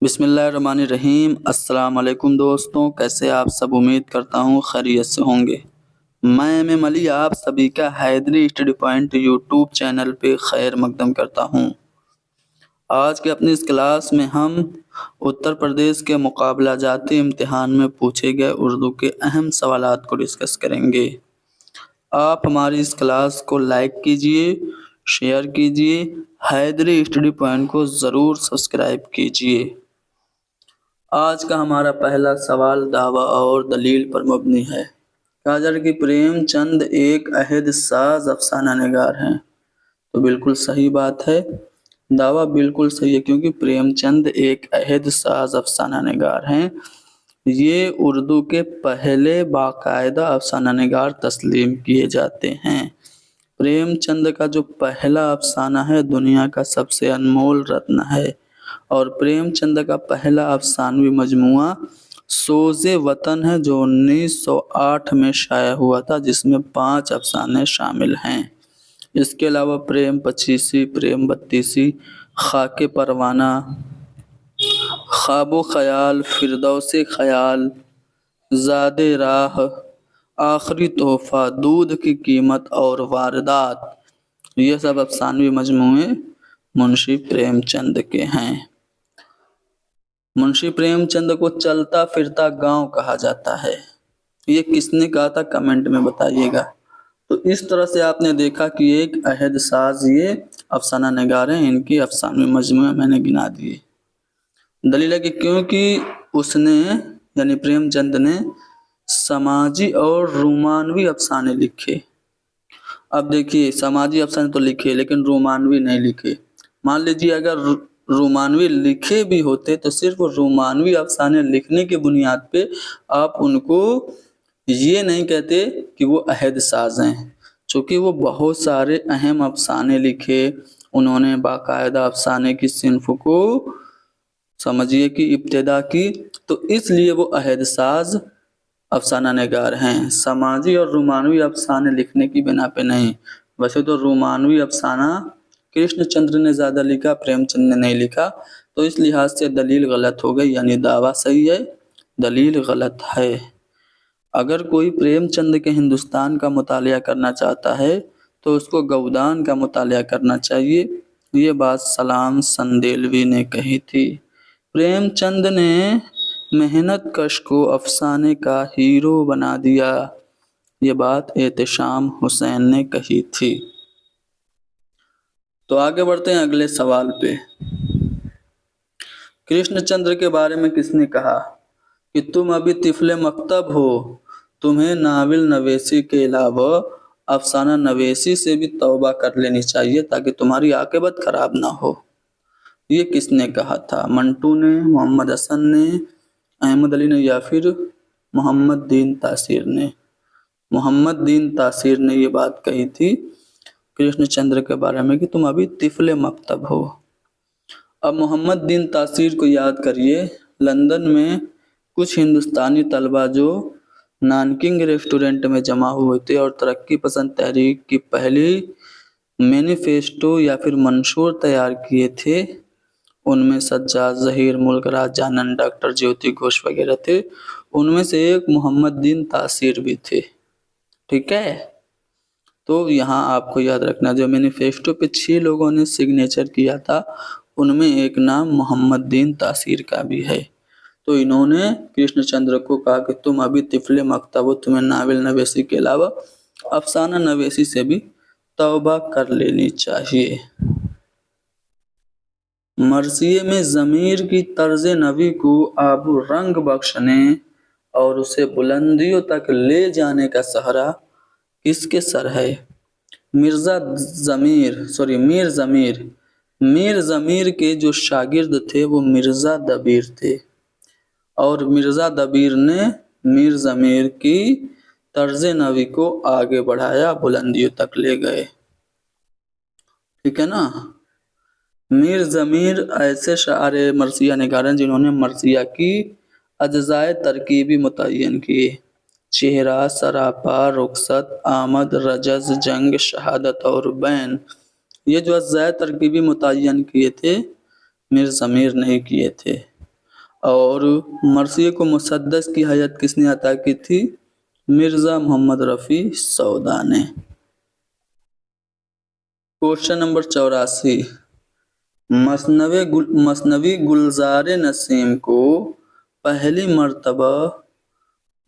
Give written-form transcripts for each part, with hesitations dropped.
بسم اللہ الرحمن الرحیم۔ السلام علیکم دوستوں، کیسے آپ سب؟ امید کرتا ہوں خیریت سے ہوں گے۔ میں ایم علی آپ سبھی کا حیدری اسٹڈی پوائنٹ یوٹیوب چینل پہ خیر مقدم کرتا ہوں۔ آج کے اپنی اس کلاس میں ہم اتر پردیش کے مقابلہ جاتی امتحان میں پوچھے گئے اردو کے اہم سوالات کو ڈسکس کریں گے۔ آپ ہماری اس کلاس کو لائک کیجئے، شیئر کیجئے، حیدری اسٹڈی پوائنٹ کو ضرور سبسکرائب کیجئے۔ آج کا ہمارا پہلا سوال دعویٰ اور دلیل پر مبنی ہے۔ کہا جا رہا ہے کہ پریم چند ایک عہد ساز افسانہ نگار ہیں۔ تو بالکل صحیح بات ہے، دعویٰ بالکل صحیح ہے، کیونکہ پریم چند ایک عہد ساز افسانہ نگار ہیں۔ یہ اردو کے پہلے باقاعدہ افسانہ نگار تسلیم کیے جاتے ہیں۔ پریم چند کا جو پہلا افسانہ ہے دنیا کا سب سے انمول رتن ہے، اور پریم چند کا پہلا افسانوی مجموعہ سوز وطن ہے جو 1908 میں شائع ہوا تھا، جس میں 5 افسانے شامل ہیں۔ اس کے علاوہ پریم پچیسی، پریم بتیسی، خاک پروانہ، خواب و خیال، فردوس خیال، زاد راہ، آخری تحفہ، دودھ کی قیمت اور واردات، یہ سب افسانوی مجموعے منشی پریم چند کے ہیں۔ منشی پریم چند کو چلتا پھرتا گاؤں کہا جاتا ہے۔ یہ کس نے کہا تھا کمنٹ میں بتائیے گا۔ تو اس طرح سے آپ نے دیکھا کہ ایک عہد ساز یہ افسانہ نگار ہیں، ان کی افسانوی مجموعے میں نے گنا دیے۔ دلیل ہے کہ کیونکہ اس نے یعنی پریم چند نے سماجی اور رومانوی افسانے لکھے۔ اب دیکھیے، سماجی افسانے تو لکھے لیکن رومانوی نہیں لکھے۔ مان لیجیے اگر رومانوی لکھے بھی ہوتے تو صرف رومانوی افسانے لکھنے کی بنیاد پہ آپ ان کو یہ نہیں کہتے کہ وہ عہد ساز ہیں، چونکہ وہ بہت سارے اہم افسانے لکھے، انہوں نے باقاعدہ افسانے کی صنف کو سمجھیے کہ ابتدا کی، تو اس لیے وہ عہد ساز افسانہ نگار ہیں، سماجی اور رومانوی افسانے لکھنے کی بنا پہ نہیں۔ ویسے تو رومانوی افسانہ کرشن چندر نے زیادہ لکھا، پریم چند نے نہیں لکھا، تو اس لحاظ سے دلیل غلط ہو گئی، یعنی دعویٰ صحیح ہے، دلیل غلط ہے۔ اگر کوئی پریم چند کے ہندوستان کا مطالعہ کرنا چاہتا ہے تو اس کو گودان کا مطالعہ کرنا چاہیے۔ یہ بات سلام سندیلوی نے کہی تھی۔ پریم چند نے محنت کش کو افسانے کا ہیرو بنا دیا، یہ بات احتشام حسین نے کہی تھی۔ تو آگے بڑھتے ہیں اگلے سوال پہ۔ کرشن چندر کے بارے میں کس نے کہا کہ تم ابھی طفل مکتب ہو، تمہیں ناول نویسی کے علاوہ افسانہ نویسی سے بھی توبہ کر لینی چاہیے تاکہ تمہاری عاقبت خراب نہ ہو۔ یہ کس نے کہا تھا؟ منٹو نے، محمد حسن نے، احمد علی نے، یا پھر محمد دین تاثیر نے؟ محمد دین تاثیر نے یہ بات کہی تھی کرشن چندر کے بارے میں کہ تم ابھی طفل مکتب ہو۔ اب محمد دین تاثیر کو یاد کریے، لندن میں کچھ ہندوستانی طلبہ جو نانکنگ ریسٹورنٹ میں جمع ہوئے تھے اور ترقی پسند تحریک کی پہلی مینیفیسٹو یا پھر منشور تیار کیے تھے، ان میں سجاد ظہیر، ملک راج جانن، ڈاکٹر جیوتی گھوش وغیرہ تھے، ان میں سے ایک محمد دین تاثیر بھی تھے۔ ٹھیک ہے، تو یہاں آپ کو یاد رکھنا جو مینیفیسٹو پہ 6 لوگوں نے سگنیچر کیا تھا ان میں ایک نام محمد دین تاثیر کا بھی ہے۔ تو انہوں نے کرشن چندر کو کہا کہ تم ابھی طفل مکتب ہو، تمہیں ناول نویسی کے علاوہ افسانہ نویسی سے بھی توبہ کر لینی چاہیے۔ مرثیے میں ضمیر کی طرز نوی کو آب و رنگ بخشنے اور اسے بلندیوں تک لے جانے کا سہرا کس کے سر ہے؟ میر ضمیر کے جو شاگرد تھے وہ مرزا دبیر تھے، اور مرزا دبیر نے میر ضمیر کی طرز نوی کو آگے بڑھایا، بلندیوں تک لے گئے۔ ٹھیک ہے نا؟ میر ضمیر ایسے شاعر مرثیہ نگار ہیں جنہوں نے مرثیہ کی اجزائے ترکیبی متعین کیے: چہرہ، سراپا، رخصت، آمد، رجز، جنگ، شہادت اور بین۔ یہ جو اجزائے ترکیبی متعین کیے تھے میر ضمیر نہیں کیے تھے۔ اور مرثیے کو مسدس کی حیت کس نے عطا کی تھی؟ مرزا محمد رفیع سودا نے۔ کوشچن نمبر 84، مثنوی گلزار نسیم کو پہلی مرتبہ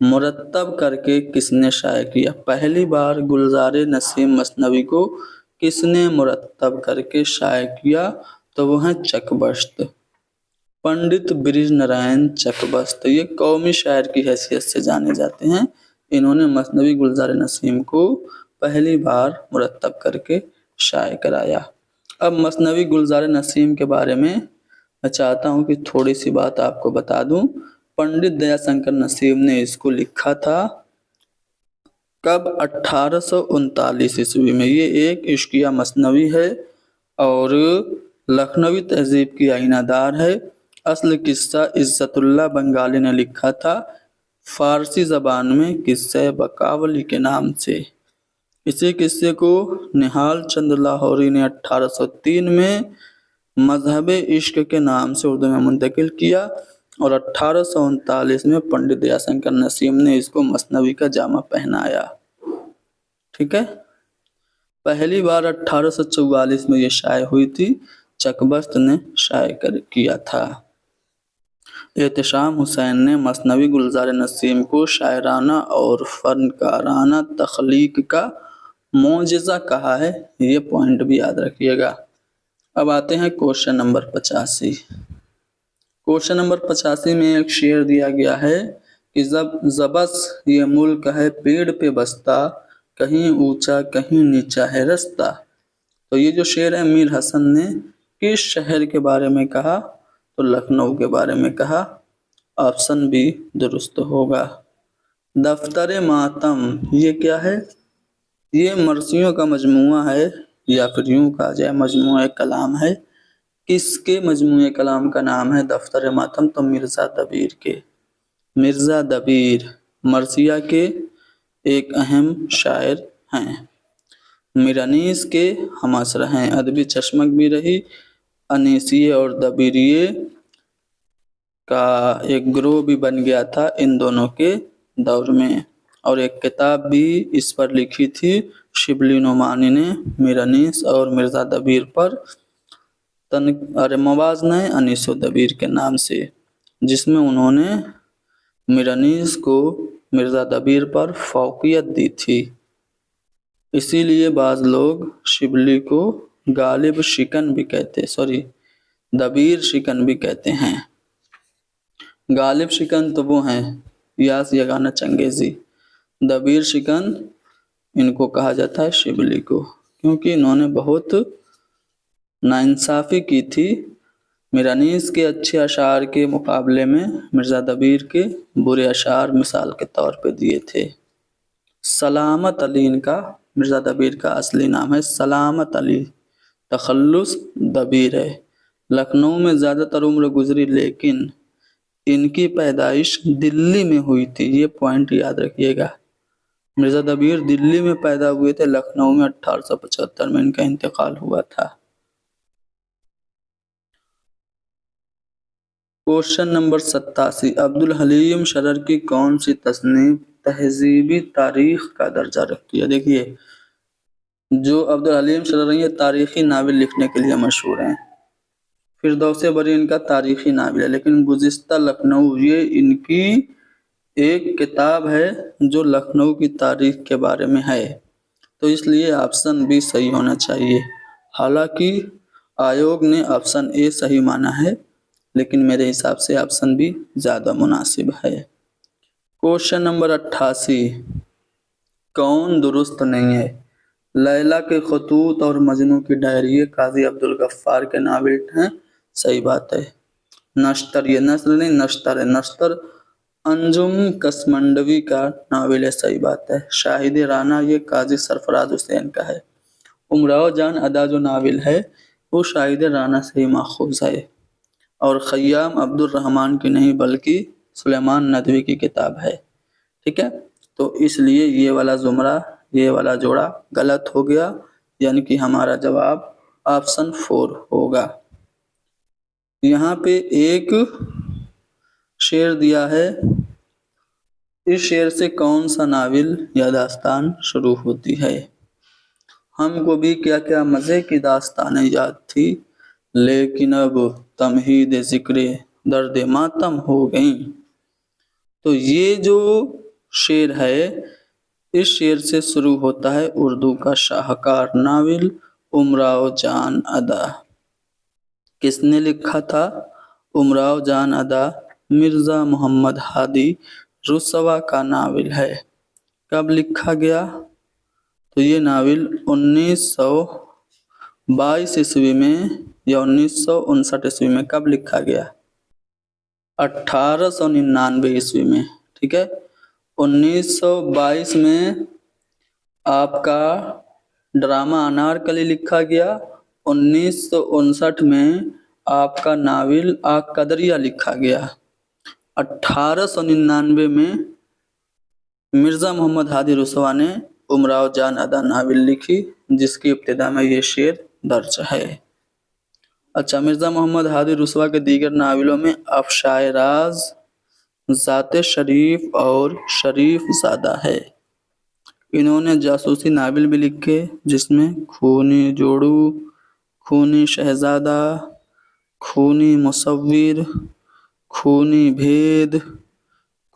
مرتب کر کے کس نے شائع کیا؟ پہلی بار گلزار نسیم مثنوی کو کس نے مرتب کر کے شائع کیا؟ تو وہ ہیں چکبشت، پنڈت برج نارائن چکبشت۔ یہ قومی شاعر کی حیثیت سے جانے جاتے ہیں۔ انہوں نے مثنوی گلزار نسیم کو پہلی بار مرتب کر کے شائع کرایا۔ اب مثنوی گلزار نسیم کے بارے میں چاہتا ہوں کہ تھوڑی سی بات آپ کو بتا دوں۔ پنڈت دیا شنکر نسیم نے اس کو لکھا تھا کب؟ 1839 عیسوی میں۔ یہ ایک عشقیہ مثنوی ہے اور لکھنوی تہذیب کی آئینہ دار ہے۔ اصل قصہ عزت اللہ بنگالی نے لکھا تھا فارسی زبان میں قصہ بقاولی کے نام سے۔ اسی قصے کو نہال چند لاہوری نے 1803 میں مذہب عشق کے نام سے اردو میں منتقل کیا اور 1839 میں پنڈت دیا شنکر نسیم نے اس کو مثنوی کا جامہ پہنایا۔ ٹھیک ہے، پہلی بار 1844 میں یہ شائع ہوئی تھی، چکبشت نے شائع کیا تھا۔ احتشام حسین نے مثنوی گلزار نسیم کو شاعرانہ اور فنکارانہ تخلیق کا معجزہ کہا ہے، یہ پوائنٹ بھی یاد رکھیے گا۔ اب آتے ہیں کوشچن نمبر 85۔ کوشچن نمبر 85 میں ایک شعر دیا گیا ہے کہ زبس یہ ملک ہے پیڑ پہ بستا، کہیں اونچا کہیں نیچا ہے رستہ۔ تو یہ جو شعر ہے میر حسن نے کس شہر کے بارے میں کہا؟ تو لکھنؤ کے بارے میں کہا۔ آپشن بھی درست ہوگا۔ دفتر ماتم یہ کیا ہے؟ یہ مرثیوں کا مجموعہ ہے یا پھر یوں کہا جائے مجموعہ کلام ہے۔ کس کے مجموعہ کلام کا نام ہے دفتر ماتم؟ تو مرزا دبیر کے۔ مرزا دبیر مرثیہ کے ایک اہم شاعر ہیں۔ میر انیس کے ہم عصر ہیں۔ ادبی چشمک بھی رہی، انیسیے اور دبیریے کا ایک گروہ بھی بن گیا تھا ان دونوں کے دور میں، اور ایک کتاب بھی اس پر لکھی تھی شبلی نعمانی نے میر انیس اور مرزا دبیر پر، موازنہ انیس و دبیر کے نام سے، جس میں انہوں نے میر انیس کو مرزا دبیر پر فوقیت دی تھی۔ اسی لیے بعض لوگ شبلی کو غالب شکن بھی کہتے، دبیر شکن بھی کہتے ہیں۔ غالب شکن تو وہ ہیں یاس یگانہ چنگیزی، دبیر شکن ان کو کہا جاتا ہے شبلی کو، کیونکہ انہوں نے بہت ناانصافی کی تھی۔ میر انیس کے اچھے اشعار کے مقابلے میں مرزا دبیر کے برے اشعار مثال کے طور پہ دیے تھے۔ سلامت علی ان کا، مرزا دبیر کا اصلی نام ہے سلامت علی، تخلص دبیر ہے۔ لکھنؤ میں زیادہ تر عمر گزری لیکن ان کی پیدائش دلی میں ہوئی تھی، یہ پوائنٹ یاد رکھیے گا۔ مرزا دبیر دلی میں پیدا ہوئے تھے، لکھنؤ میں 1875 میں ان کا انتقال ہوا تھا۔ کوشچن نمبر 87، عبدالحلیم شرر کی کون سی تصنیف تہذیبی تاریخ کا درجہ رکھتی ہے؟ دیکھیے جو عبدالحلیم شرر ہیں یہ تاریخی ناول لکھنے کے لیے مشہور ہیں۔ فردوس بری ان کا تاریخی ناول ہے، لیکن گزشتہ لکھنؤ یہ ان کی ایک کتاب ہے جو لکھنؤ کی تاریخ کے بارے میں ہے، تو اس لیے آپشن بھی صحیح ہونا چاہیے۔ حالانکہ آیوگ نے آپشن اے صحیح مانا ہے، لیکن میرے حساب سے آپشن بھی زیادہ مناسب ہے۔ کوشچن نمبر 88، کون درست نہیں ہے؟ لیلا کے خطوط اور مجنوں کی ڈائری قاضی عبدالغفار کے ناول ہیں، صحیح بات ہے۔ نشتر، یہ نثر نہیں نشتر ہے، نشتر انجم کسمنڈوی کا ناول ہے، صحیح بات ہے۔ شاہد رانا یہ قاضی سرفراز حسین کا ہے۔ امراؤ جان ادا جو ناول ہے وہ شاہد رانا سے ہی ماخوذ ہے، اور خیام عبد الرحمن کی نہیں بلکہ سلیمان ندوی کی کتاب ہے۔ ٹھیک ہے، تو اس لیے یہ والا زمرہ، یہ والا جوڑا غلط ہو گیا، یعنی کہ ہمارا جواب آپشن 4 ہوگا۔ یہاں پہ ایک شعر دیا ہے، اس شعر سے کون سا ناول یا داستان شروع ہوتی ہے؟ ہم کو بھی کیا کیا مزے کی داستانیں یاد تھی، لیکن اب تمہید ذکر درد ماتم ہو گئیں۔ تو یہ جو شعر ہے، اس شعر سے شروع ہوتا ہے اردو کا شاہکار ناول امراؤ جان ادا۔ کس نے لکھا تھا؟ امراؤ جان ادا مرزا محمد ہادی رسوا کا ناول ہے۔ کب لکھا گیا؟ تو یہ ناول 1922 عیسوی میں یا 1959 عیسوی میں کب لکھا گیا؟ 1899 عیسوی میں، ٹھیک ہے۔ 1922 میں آپ کا ڈرامہ انارکلی لکھا گیا۔ 1959 میں آپ کا ناول آگ کا دریا لکھا گیا۔ 1899 میں مرزا محمد ہادی رسوا نے امراؤ جان ادا ناول لکھی، جس کی ابتدا میں یہ شعر درج ہے۔ اچھا، مرزا محمد ہادی رسوا کے دیگر ناولوں میں افشائے راز، ذات شریف اور شریف زادہ ہے۔ انہوں نے جاسوسی ناول بھی لکھے، جس میں خونی جوڑو، خونی شہزادہ، خونی مصور، خونی بھید،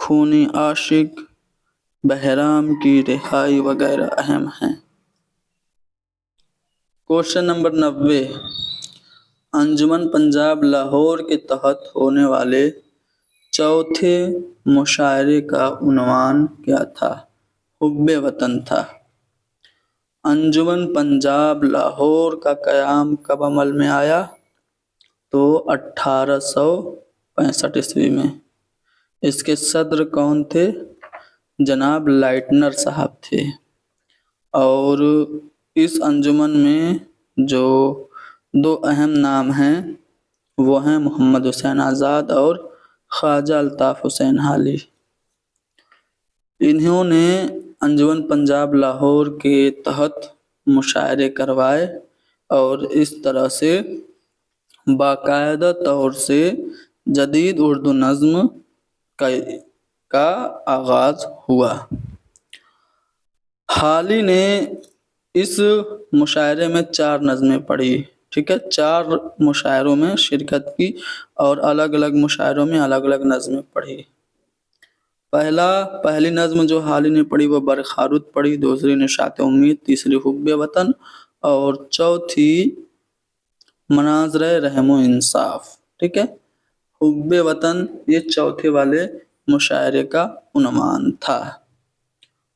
خونی عاشق، بہرام کی رہائی وغیرہ اہم ہیں۔ کوشچن نمبر 90، انجمن پنجاب لاہور کے تحت ہونے والے چوتھے مشاعرے کا عنوان کیا تھا؟ حب وطن تھا۔ انجمن پنجاب لاہور کا قیام کب عمل میں آیا؟ تو 1865 عیسوی میں۔ اس کے صدر کون تھے؟ جناب لائٹنر صاحب تھے۔ اور اس انجمن میں جو دو اہم نام ہیں وہ ہیں محمد حسین آزاد اور خواجہ الطاف حسین حالی۔ انہوں نے انجمن پنجاب لاہور کے تحت مشاعرے کروائے اور اس طرح سے باقاعدہ طور سے جدید اردو نظم کا آغاز ہوا۔ حالی نے اس مشاعرے میں 4 نظمیں پڑھی، ٹھیک ہے، 4 مشاعروں میں شرکت کی اور الگ الگ مشاعروں میں الگ الگ نظمیں پڑھی۔ پہلی نظم جو حالی نے پڑھی وہ برق خاروت پڑھی، دوسری نشاط امید، تیسری حب وطن اور چوتھی مناظر رحم و انصاف، ٹھیک ہے۔ حب وطن یہ چوتھے والے مشاعرے کا عنوان تھا۔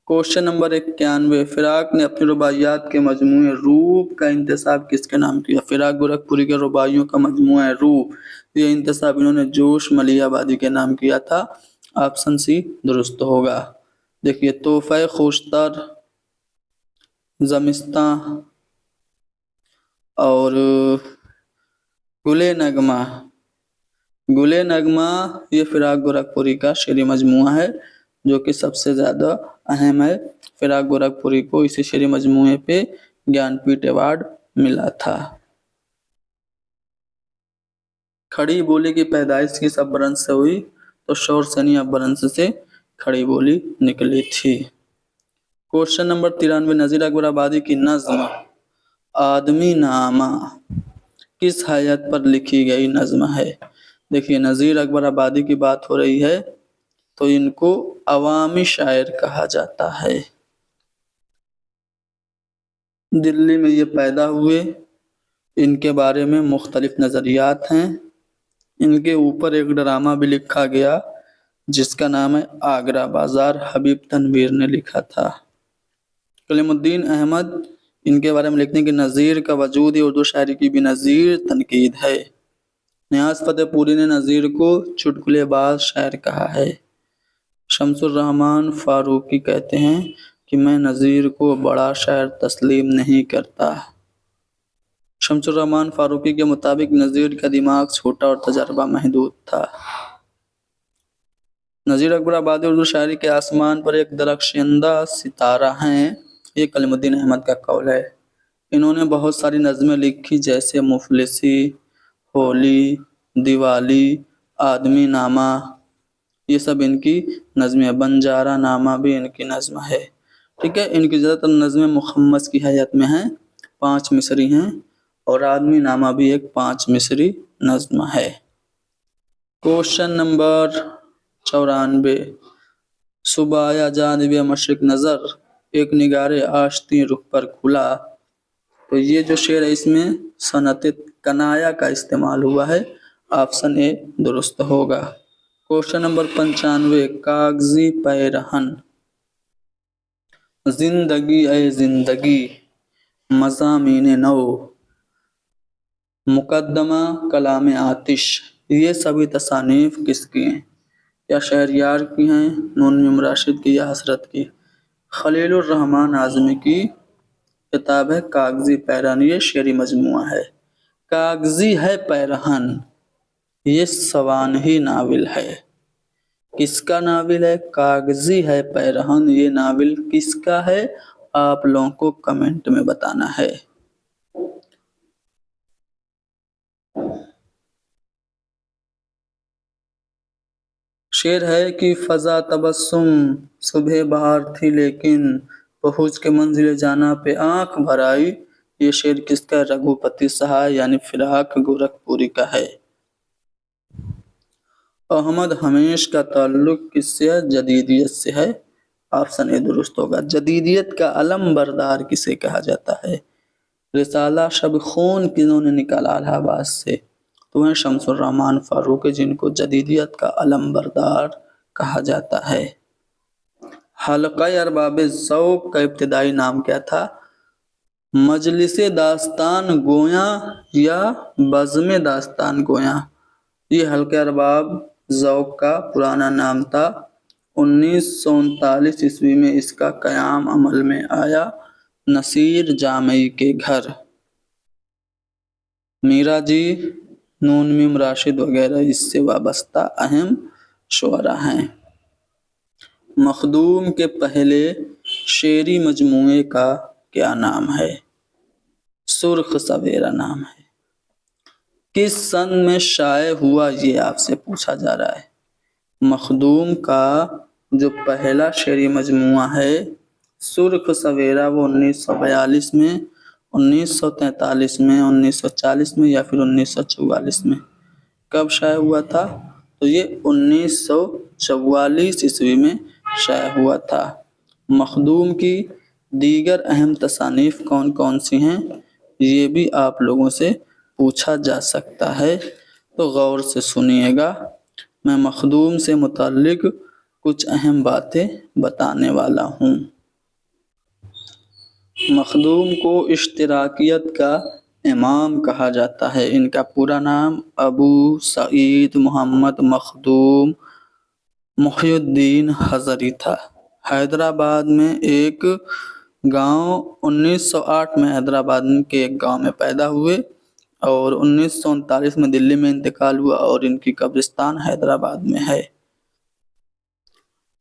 کوشچن نمبر 91، فراق نے اپنی رباعیات کے مجموعے روپ کا انتساب کس کے نام کیا؟ فراق گورکھپوری کے رباعیوں کا مجموعہ روپ، یہ انتساب انہوں نے جوش ملیح آبادی کے نام کیا تھا۔ آپشن سی درست ہوگا۔ دیکھیے، تحفہ خوشتر، زمستاں اور گل نغمہ۔ گل نغمہ یہ فراق گورکھپوری کا شعری مجموعہ ہے جو کہ سب سے زیادہ اہم ہے۔ فراق گورکھپوری کو اسی شعری مجموعے پہ گیان پیٹھ ایوارڈ ملا تھا۔ کھڑی بولی کی پیدائش کس اپبھرنش سے ہوئی؟ تو شور سینی اپبھرنش سے کھڑی بولی نکلی تھی۔ کوشچن نمبر 93، نذیر اکبر آبادی کی نظم آدمی نامہ کس حیت پر لکھی گئی نظم ہے؟ دیکھیے، نذیر اکبر آبادی کی بات ہو رہی ہے تو ان کو عوامی شاعر کہا جاتا ہے۔ دلی میں یہ پیدا ہوئے، ان کے بارے میں مختلف نظریات ہیں۔ ان کے اوپر ایک ڈرامہ بھی لکھا گیا جس کا نام ہے آگرہ بازار، حبیب تنویر نے لکھا تھا۔ کلیم الدین احمد ان کے بارے میں لکھتے ہیں کہ نظیر کا وجود ہی اردو شاعری کی بھی نظیر تنقید ہے۔ نیاز فتح پوری نے نظیر کو چٹکلے باز شاعر کہا ہے۔ شمس الرحمن فاروقی کہتے ہیں کہ میں نظیر کو بڑا شاعر تسلیم نہیں کرتا۔ شمس الرحمن فاروقی کے مطابق نظیر کا دماغ چھوٹا اور تجربہ محدود تھا۔ نذیر اکبر آبادی اردو شاعری کے آسمان پر ایک درخشندہ ستارہ ہیں، یہ کلیم الدین احمد کا قول ہے۔ انہوں نے بہت ساری نظمیں لکھی جیسے مفلسی، ہولی، دیوالی، آدمی نامہ، یہ سب ان کی نظمیں. بنجارہ نامہ بھی ان کی نظم ہے. ٹھیک ہے. ان کی زیادہ تر نظمیں مخمس کی حیت میں ہیں, 5 مصری ہیں, اور آدمی نامہ بھی ایک 5 مصری نظم ہے. Question number 94. صبح یا جانب مشرق نظر, ایک نگار آشتی رخ پر کھلا. تو یہ جو شعر ہے اس میں صنعت کنایا کا استعمال ہوا ہے. آپشن اے درست ہوگا. Question number 95. کاغذی پیرہن. زندگی اے زندگی, مضامین نو, مقدمہ کلام آتش, یہ سبھی تصانیف کس کی ہیں؟ یا شہریار کی ہیں, نون میم راشد کی, یا حسرت کی؟ خلیل الرحمن اعظمی کی کتاب ہے کاغذی پیرہن, یہ شعری مجموعہ ہے. کاغذی ہے پیرہن, یہ سوانحی ناول ہے. کس کا ناول ہے؟ کاغذی ہے پیرہن, یہ ناول کس کا ہے؟ آپ لوگوں کو کمنٹ میں بتانا ہے. شعر ہے کہ فضا تبسم صبح بہار تھی لیکن پہنچ کے منزل جانا پہ آنکھ بھر آئی. یہ شعر کس کا؟ رگھوپتی سہائے یعنی فراق گورکھپوری کا ہے. احمد ہمیش کا تعلق کس سے ہے؟ جدیدیت سے ہے. آپشن اے درست ہوگا. جدیدیت کا علم بردار کسے کہا جاتا ہے؟ رسالہ شب خون کنہوں نے نکالا الہ آباد سے؟ تو ہیں شمس الرحمن فاروقی, جن کو جدیدیت کا علم بردار کہا جاتا ہے. حلقہ ارباب ذوق کا ابتدائی نام کیا تھا؟ مجلس داستان گویاں یا بزم داستان گویاں؟ یہ حلقہ ارباب ذوق کا پرانا نام تھا. 1939 عیسوی میں اس کا قیام عمل میں آیا. نصیر جامعی کے گھر. میرا جی, نون میم راشد وغیرہ اس سے وابستہ اہم شعراء ہیں. مخدوم کے پہلے شعری مجموعے کا کیا نام ہے؟ سرخ سویرا نام ہے. کس سن میں شائع ہوا یہ آپ سے پوچھا جا رہا ہے. مخدوم کا جو پہلا شعری مجموعہ ہے سرخ سویرا, وہ 1942 میں, 1943 میں, 1940 میں, یا پھر 1944 میں. کب شائع ہوا تھا؟ تو یہ 1944 عیسوی میں شائع ہوا تھا. مخدوم کی دیگر اہم تصانیف کون کون سی ہیں؟ یہ بھی آپ لوگوں سے پوچھا جا سکتا ہے, تو غور سے سنیے گا. میں مخدوم سے متعلق کچھ اہم باتیں بتانے والا ہوں. مخدوم کو اشتراکیت کا امام کہا جاتا ہے. ان کا پورا نام ابو سعید محمد مخدوم محی الدین حضری تھا. حیدرآباد میں ایک گاؤں 1908 میں حیدرآباد کے ایک گاؤں میں پیدا ہوئے اور 1939 میں دلی میں انتقال ہوا, اور ان کی قبرستان حیدرآباد میں ہے.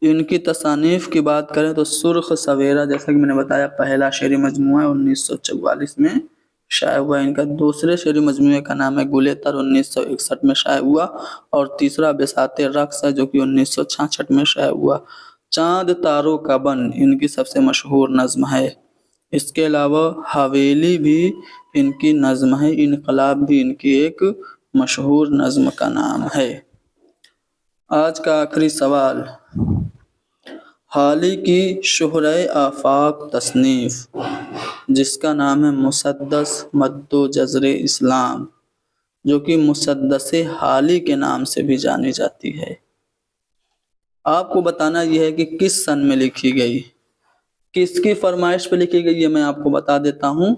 ان کی تصانیف کی بات کریں تو سرخ سویرا, جیسا کہ میں نے بتایا, پہلا شعری مجموعہ 1944 میں شائع ہوا. ان کا دوسرے شعری مجموعے کا نام ہے گل تر, 1961 میں شائع ہوا, اور تیسرا بساط رقص ہے جو کہ 1966 میں شائع ہوا. چاند تاروں کا بن ان کی سب سے مشہور نظم ہے. اس کے علاوہ حویلی بھی ان کی نظم ہے. انقلاب بھی ان کی ایک مشہور نظم کا نام ہے. آج کا آخری سوال, حالی کی شہرۂ آفاق تصنیف جس کا نام ہے مسدس مد و جزر اسلام, جو کہ مسدس حالی کے نام سے بھی جانی جاتی ہے, آپ کو بتانا یہ ہے کہ کس سن میں لکھی گئی, کس کی فرمائش پر لکھی گئی, یہ میں آپ کو بتا دیتا ہوں.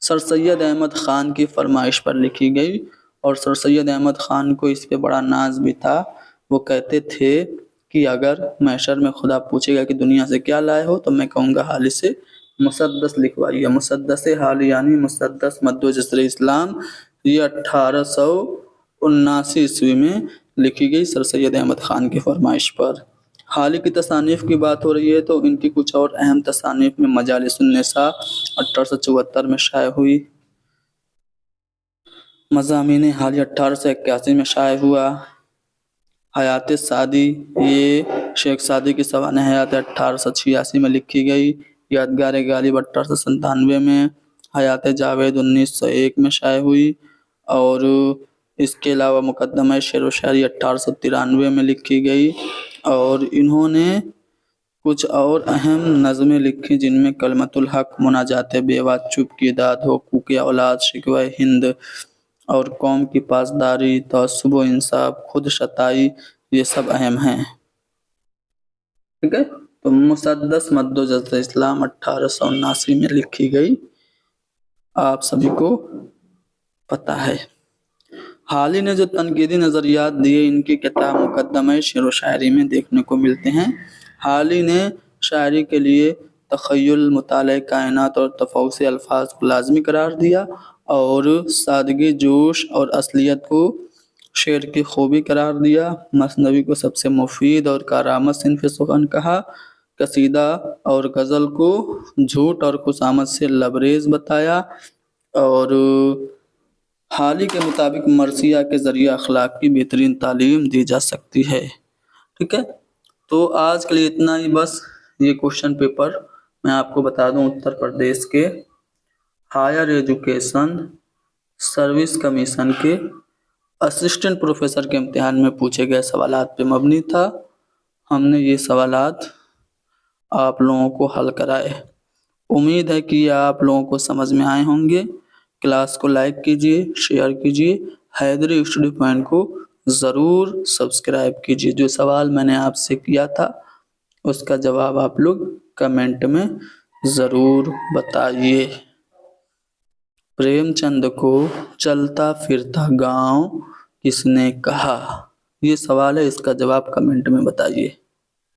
سر سید احمد خان کی فرمائش پر لکھی گئی, اور سر سید احمد خان کو اس پہ بڑا ناز بھی تھا. وہ کہتے تھے کہ اگر محشر میں خدا پوچھے گا کہ دنیا سے کیا لائے ہو, تو میں کہوں گا حالی سے مسدس لکھوائیے. مسدس حالی یعنی مسدس مد و جزر اسلام, یہ 1879 عیسوی میں لکھی گئی سر سید احمد خان کی فرمائش پر. حالی کی تصانیف کی بات ہو رہی ہے تو ان کی کچھ اور اہم تصانیف میں مجالس النساء 1874 میں شائع ہوئی, مضامین حالی 1881 میں شائع ہوا, حیات سعدی، یہ شیخ سعدی کی سوانح حیات 1886 میں لکھی گئی۔ یادگار غالب 1897 میں، حیات جاوید 1901 میں شائع ہوئی، اور اس کے علاوہ مقدمہ شعر و شاعری 1893 میں لکھی گئی، اور انہوں نے کچھ اور اہم نظمیں لکھی جن میں کلمۃ الحق، مناجات بیوہ، چپ کی داد، حقوق اولاد، شکوہ ہند، اور قوم کی پاسداری، تعصب و انصاف، خود ستائی، یہ سب اہم ہیں۔ ٹھیک ہے، تو مسدس مد و جزر اسلام 1879 میں لکھی گئی، آپ سبھی کو پتہ ہے۔ حالی نے جو تنقیدی نظریات دیے، ان کی کتاب مقدمہ شعر و شاعری میں دیکھنے کو ملتے ہیں۔ حالی نے شاعری کے لیے تخیل، مطالعہ کائنات اور تفوس الفاظ کو لازمی قرار دیا، اور سادگی، جوش اور اصلیت کو شعر کی خوبی قرار دیا۔ مثنوی کو سب سے مفید اور کارآمد صنف سخن کہا۔ قصیدہ اور غزل کو جھوٹ اور خوشامد سے لبریز بتایا، اور حالی کے مطابق مرثیہ کے ذریعے اخلاق کی بہترین تعلیم دی جا سکتی ہے۔ ٹھیک ہے، تو آج کے لیے اتنا ہی بس۔ یہ کوشچن پیپر میں آپ کو بتا دوں، اتر پردیش کے ہائر ایجوکیشن سروس کمیشن کے اسسٹنٹ پروفیسر کے امتحان میں پوچھے گئے سوالات پہ مبنی تھا۔ ہم نے یہ سوالات آپ لوگوں کو حل کرائے۔ امید ہے کہ یہ آپ لوگوں کو سمجھ میں آئے ہوں گے۔ کلاس کو لائک کیجئے، شیئر کیجئے، حیدری اسٹڈی پوائنٹ کو ضرور سبسکرائب کیجئے۔ جو سوال میں نے آپ سے کیا تھا اس کا جواب آپ لوگ کمنٹ میں ضرور بتائیے۔ پریم چند کو چلتا پھرتا گاؤں کس نے کہا؟ یہ سوال ہے، اس کا جواب کمنٹ میں بتائیے۔